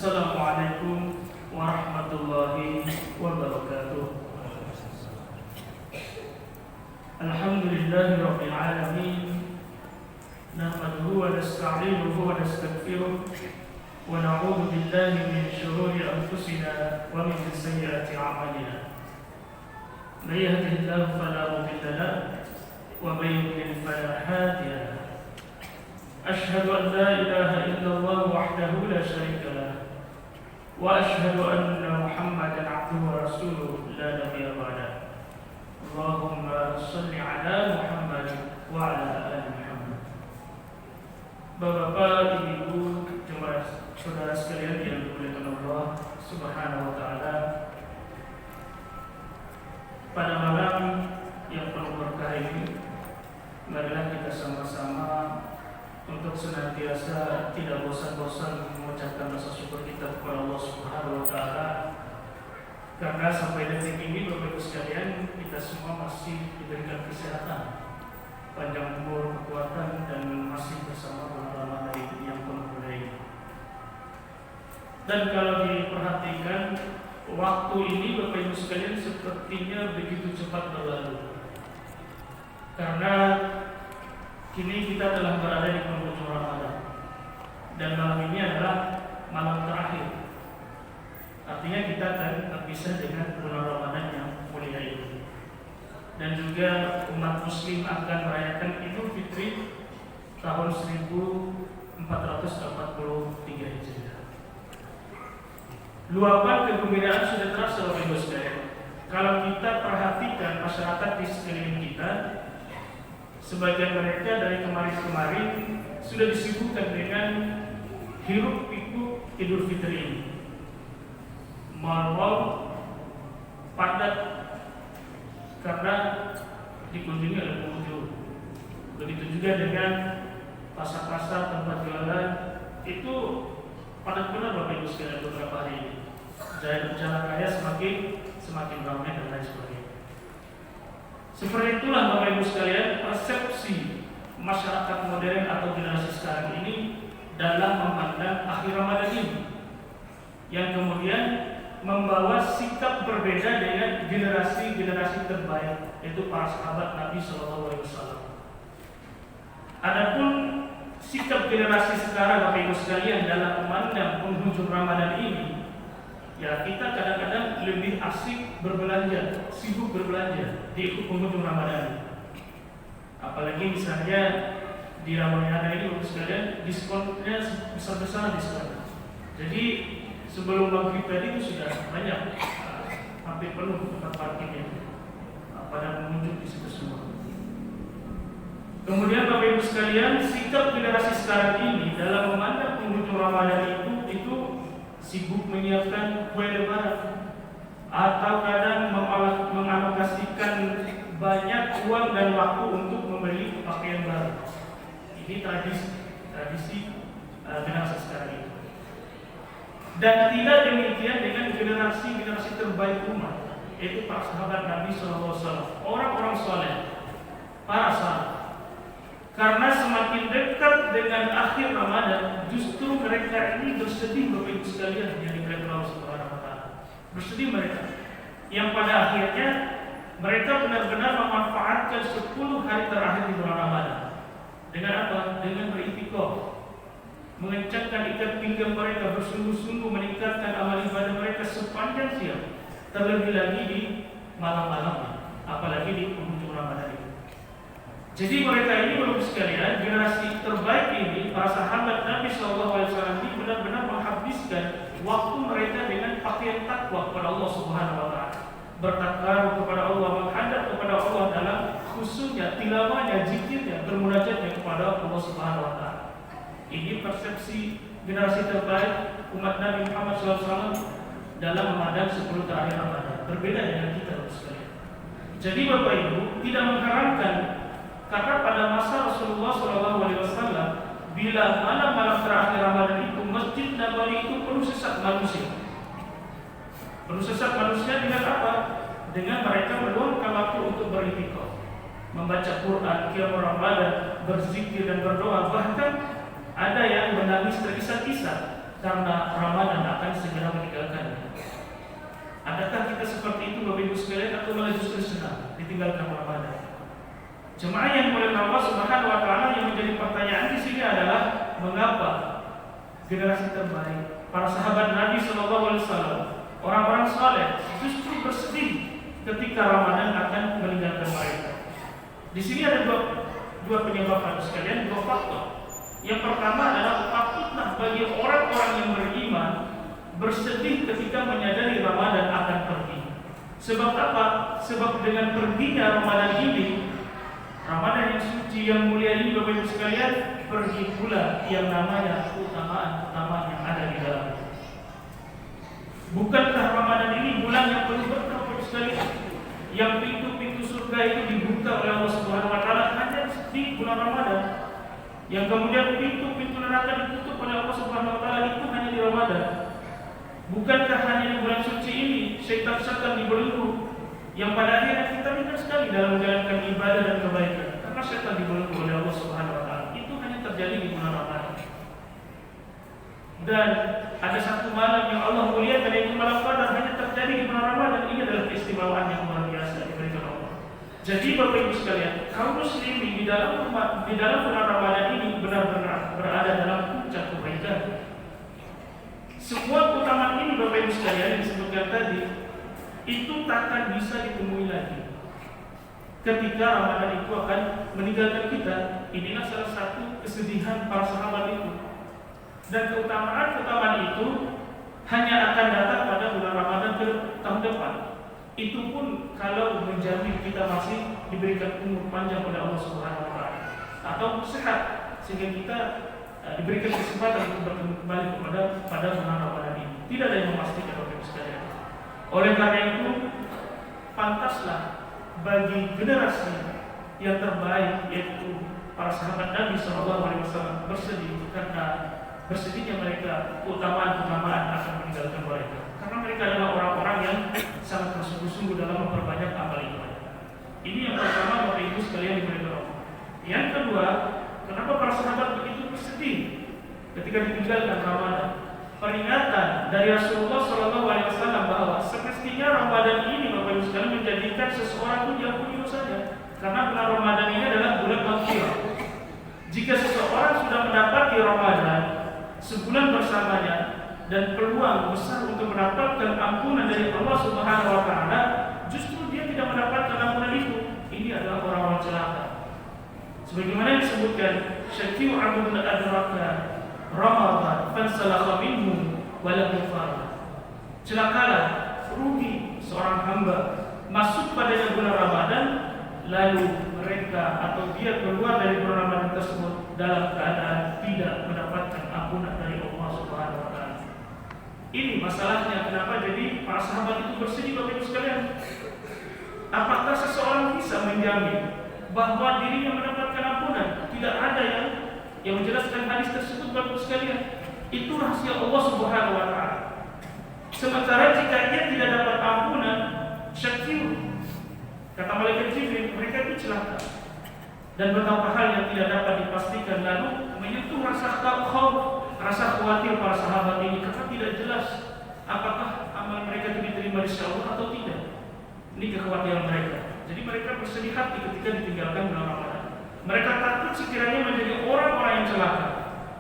Assalamualaikum warahmatullahi wabarakatuh. Alhamdulillahi rabbil alamin. Nahmaduhu wa nasta'inuhu wa nastaghfiruh wa na'udzu billahi min shururi anfusina wa min sayyiati a'malina. May yahdihillahu fala mudilla lahu wa may yudlil fala hadiya lahu. أشهد أن لا إله إلا الله وحده لا شريك له وأشهد أن محمدا عبده ورسوله لا نبي بعده. اللهم صل على محمد وعلى آل محمد. Bapak, Ibu, jemaah saudara sekalian yang dimuliakan Allah Subhanahu wa taala. Pada malam yang penuh berkah ini, marilah kita sama-sama untuk senantiasa tidak bosan-bosan mengucapkan rasa syukur kita kepada Allah Subhanahu wa taala, karena sampai detik ini Bapak Ibu sekalian kita semua masih diberikan kesehatan, panjang umur, kekuatan, dan masih bersama bulan Ramadan yang penuh berkah. Dan kalau diperhatikan waktu ini Bapak Ibu sekalian sepertinya begitu cepat berlalu, karena kini kita telah berada di penghujung Ramadan dan malam ini adalah malam terakhir. Artinya kita akan berpisah dengan bulan Ramadan yang mulia ini. Dan juga umat muslim akan merayakan Idul Fitri tahun 1443 Hijriah. Luapan kegembiraan sudah terasa oleh Ibu sekalian. Kalau kita perhatikan masyarakat di sekeliling kita, sebagian mereka dari kemarin-kemarin sudah disibukkan dengan hiruk pikuk Idul Fitri ini. Mal-mal padat karena dikunjungi oleh pengunjung. Begitu juga dengan pasar-pasar, tempat jualan, itu padat benar Bapak Ibu sekalian beberapa hari ini. Jalan raya semakin ramai dan lain sebagainya. Seperti itulah Bapak Ibu sekalian persepsi masyarakat modern atau generasi sekarang ini dalam memandang akhir Ramadan ini, yang kemudian membawa sikap berbeda dengan generasi-generasi terbaik, yaitu para sahabat Nabi SAW. Adapun sikap generasi sekarang Bapak Ibu sekalian dalam memandang penghujung Ramadan ini, ya kita kadang-kadang lebih asik berbelanja, sibuk berbelanja di penghujung Ramadan. Apalagi misalnya di Ramadan ini Bapak sekalian diskonnya besar-besaran diskon. Jadi sebelum maghrib tadi itu sudah banyak, hampir penuh tempat parkirnya pada pengunjung di situ semua. Kemudian Bapak Ibu sekalian, sikap generasi sekarang ini dalam memandang penghujung Ramadan itu sibuk menyiapkan kue lebaran, atau kadang mengalokasikan banyak uang dan waktu untuk membeli pakaian baru. Ini tradisi generasi sekarang ini. Dan tidak demikian dengan generasi terbaik umat, yaitu para sahabat Nabi SAW, orang-orang soleh, para sahabat. Karena semakin dekat dengan akhir Ramadan, justru mereka ini bersedih Bapak Ibu sekalian yang dimuliakan Allah Subhanahu wa taala. Bersedih mereka yang pada akhirnya mereka benar-benar memanfaatkan 10 hari terakhir di bulan Ramadan. Dengan apa? Dengan beritikaf, mengencangkan ikat pinggang mereka, bersungguh-sungguh meningkatkan amal ibadah mereka sepanjang siang, terlebih lagi di malam-malam, apalagi di penghujung Ramadan ini. Jadi mereka ini Bapak sekalian, generasi terbaik ini, para sahabat Nabi SAW ini benar-benar menghabiskan waktu mereka dengan pakaian takwa kepada Allah Subhanahu wa taala, bertakwa kepada Allah, menghadap kepada Allah dalam khususnya tilawahnya, zikirnya, bermunajatnya kepada Allah Subhanahu wa taala. Ini persepsi generasi terbaik umat Nabi Muhammad SAW dalam memandang 10 terakhir Ramadan. Berbeda dengan kita Bapak sekalian. Jadi Bapak Ibu tidak mengharamkan, karena pada masa Rasulullah SAW, bila malam-malam terakhir Ramadan itu Masjid Nabawi itu penuh sesak manusia. Penuh sesak manusia dengan apa? Dengan mereka meluangkan waktu untuk beritikaf, membaca Quran, qiyam Ramadan, berzikir dan berdoa. Bahkan ada yang menangis terisak-isak karena Ramadan akan segera meninggalkannya. Adakah kita seperti itu Bapak Ibu sekalian, atau malah justru senang ditinggalkan Ramadan? Jemaah yang oleh Allah Subhanahu wa taala, yang menjadi pertanyaan di sini adalah mengapa generasi terbaik, para sahabat Nabi sallallahu alaihi wasallam, orang-orang saleh justru bersedih ketika Ramadan akan meninggalkan mereka. Di sini ada dua penyebab Bapak sekalian, dua faktor. Yang pertama adalah patutlah bagi orang-orang yang beriman bersedih ketika menyadari Ramadan akan pergi. Sebab apa? Sebab dengan perginya Ramadan ini, Ramadan yang suci, yang mulia ini Bapak Ibu sekalian, pergi pula yang namanya keutamaan-keutamaan yang ada di dalamnya. Bukankah Ramadan ini bulan yang penuh berkah Bapak Ibu sekalian, yang pintu-pintu surga itu dibuka oleh Allah Subhanahu wa taala hanya di bulan Ramadan, yang kemudian pintu-pintu neraka ditutup oleh Allah Subhanahu wa taala itu hanya di Ramadan. Bukankah hanya di bulan suci ini syaitan-syaitan dibelenggu, yang pada akhirnya kita minta sekali dalam menjalankan ibadah dan kebaikan karena syaitan dibelenggu oleh Allah Subhanahu wa taala. Itu hanya terjadi di bulan Ramadan. Dan ada satu malam yang Allah muliakan, yaitu malam Qadar, hanya terjadi di bulan Ramadan. Ini adalah keistimewaan yang luar biasa diberikan Allah. Jadi Bapak Ibu sekalian, kaum muslimin di dalam bulan Ramadan ini benar-benar berada dalam puncak kebaikan. Semua keutamaan ini Bapak Ibu sekalian yang disebutkan tadi itu takkan bisa ditemui lagi ketika Ramadan itu akan meninggalkan kita. Inilah salah satu kesedihan para sahabat itu. Dan keutamaan-keutamaan itu hanya akan datang pada bulan Ramadan tahun depan. Itu pun kalau menjamin kita masih diberikan umur panjang oleh Allah Subhanahu wa taala atau sehat, sehingga kita diberikan kesempatan untuk bertemu kembali pada bulan Ramadan ini. Tidak ada yang memastikan Bapak Ibu sekalian. Oleh karena itu, pantaslah bagi generasi yang terbaik, yaitu para sahabat Nabi SAW, bersedih karena bersedihnya mereka keutamaan-keutamaan akan meninggalkan mereka. Karena mereka adalah orang-orang yang sangat bersungguh-sungguh dalam memperbanyak amal ibadah. Ini yang pertama Bapak Ibu sekalian diberikan Allah. Yang kedua, kenapa para sahabat begitu bersedih ketika ditinggalkan Ramadan? Peringatan dari Rasulullah SAW bahwa semestinya Ramadan ini Bapak Ibu sekalian menjadikan seseorang itu diampuni dosanya, karena bulan Ramadan ini adalah bulan maghfirah. Jika seseorang sudah mendapati Ramadan sebulan bersamanya dan peluang besar untuk mendapatkan ampunan dari Allah Subhanahu wa taala, justru dia tidak mendapatkan ampunan itu. Ini adalah orang-orang celaka. Sebagaimana disebutkan, syaki'u 'abdun adraka Ramadan fansalakha minhu wa lam yufar. Celakalah, rugi seorang hamba masuk pada bulan Ramadan, lalu mereka atau dia keluar dari bulan Ramadan tersebut dalam keadaan tidak mendapatkan ampunan dari Allah Subhanahu wa taala. Ini masalahnya, kenapa jadi para sahabat itu bersedih Bapak Ibu sekalian. Apakah seseorang bisa menjamin bahwa dirinya mendapatkan ampunan? Tidak ada yang menjelaskan hadis tersebut Bapak Ibu sekalian. Itu rahasia Allah Subhanahu wa taala. Sementara jika dia tidak dapat ampunan, syakir, kata malaikat Jibril, mereka itu celaka. Dan betapa hal yang tidak dapat dipastikan, lalu menyentuh rasa khauf, rasa khawatir para sahabat ini, karena tidak jelas apakah amal mereka itu diterima di sisi Allah atau tidak. Ini kekhawatiran mereka. Jadi mereka bersedih hati ketika ditinggalkan bulan Ramadan. Mereka takut sekiranya menjadi orang-orang yang celaka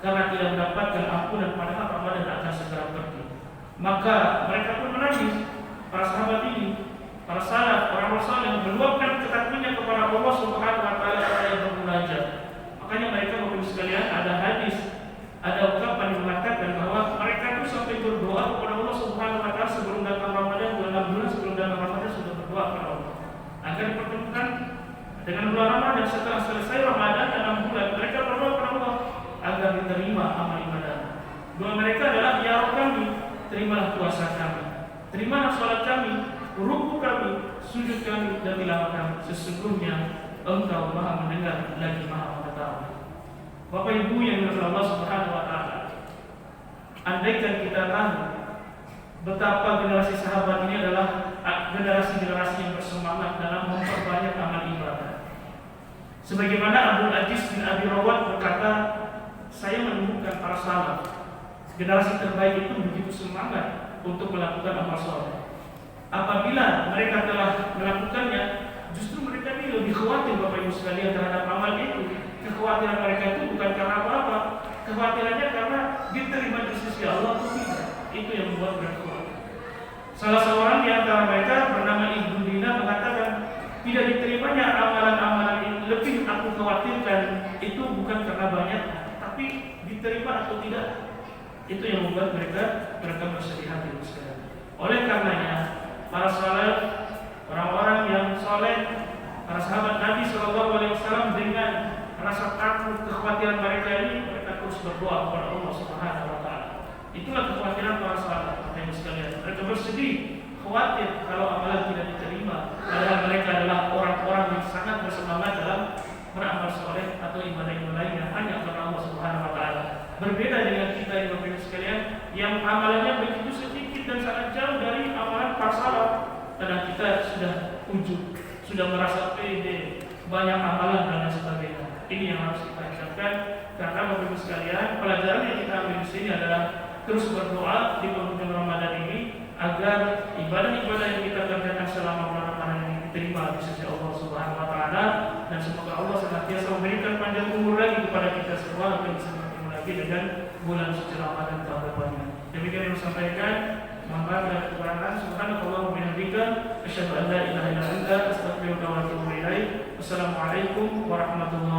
karena tidak mendapatkan ampunan padahal Ramadan akan segera pergi. Maka mereka pun menangis. Para sahabat ini, para salaf, orang saleh meluapkan ketakutannya kepada Allah Subhanahu wa taala seraya bermunajat. Makanya mereka Bapak Ibu sekalian, ada hadis, ada ungkapan yang mengatakan bahwa mereka itu sampai berdoa kepada Allah Subhanahu wa taala sebelum datang Ramadan, 6 bulan sebelum datang Ramadan sudah berdoa kepada Allah agar dipertemukan dengan bulan Ramadan. Setelah selesai Ramadan 6 bulan, mereka berdoa kepada Allah agar diterima amal ibadah. Doa mereka adalah, ya Rabb kami, terimalah puasa kami, terimalah salat kami, ruku kami, sujud kami, dan tilawah kami. Sesungguhnya Engkau Maha mendengar lagi Maha mengetahui. Bapak Ibu yang dirahmati Allah Subhanahu wa taala, andaikan kita tahu betapa generasi sahabat ini adalah generasi-generasi yang bersemangat dalam memperbanyak amal ibadah. Sebagaimana Abdul Aziz bin Abi Rawat berkata, saya menemukan para salaf generasi terbaik itu begitu semangat untuk melakukan amal soleh. Apabila mereka telah melakukannya, justru mereka ini lebih khawatir Bapak Ibu sekalian terhadap amal itu. Kekhawatiran mereka itu bukan karena apa-apa, kekhawatirannya karena diterima di sisi Allah atau tidak. Itu yang membuat mereka khawatir. Salah seorang di antara mereka bernama Ibnu Dina mengatakan, tidak diterimanya amalan-amalan ini lebih aku khawatirkan itu bukan karena banyak, tapi diterima atau tidak. Itu yang membuat mereka bersedih hati sekali. Oleh karenanya, para salaf, orang-orang yang soleh, para sahabat Nabi SAW dengan rasa takut, kekhawatiran mereka ini, mereka terus berdoa kepada Allah Subhanahu Wa Taala. Itulah kekhawatiran para sahabat yang sekalian. Mereka bersedih, khawatir kalau amalan tidak diterima. Padahal mereka adalah orang-orang yang sangat bersemangat dalam beramal soleh atau ibadah-ibadah lainnya hanya karena Allah Subhanahu Wa Taala. Berbeda dengan kita yang Bapak sekalian, yang amalannya begitu sedikit dan sangat jauh dari amalan para salaf. Karena kita sudah ujub, sudah merasa pede, banyak amalan dan lain sebagainya. Ini yang harus kita ucapkan. Karena Bapak sekalian, pelajaran yang kita ambil di sini adalah terus berdoa di penghujung Ramadan ini agar ibadah-ibadah yang kita kerjakan selama bulan Ramadan ini diterima di sisi Allah Subhanahu Wa Taala, dan semoga Allah senantiasa memberikan panjang umur lagi kepada kita semua agar bisa bertemu lagi dengan bulan suci Ramadan tahun depannya. Demikian yang saya sampaikan. Mohon maaf dan kekurangan. Subhanallah wa bihamdika, asyhadu an la ilaha illa anta, astaghfiruka wa atubu ilaik. Wassalamualaikum warahmatullahi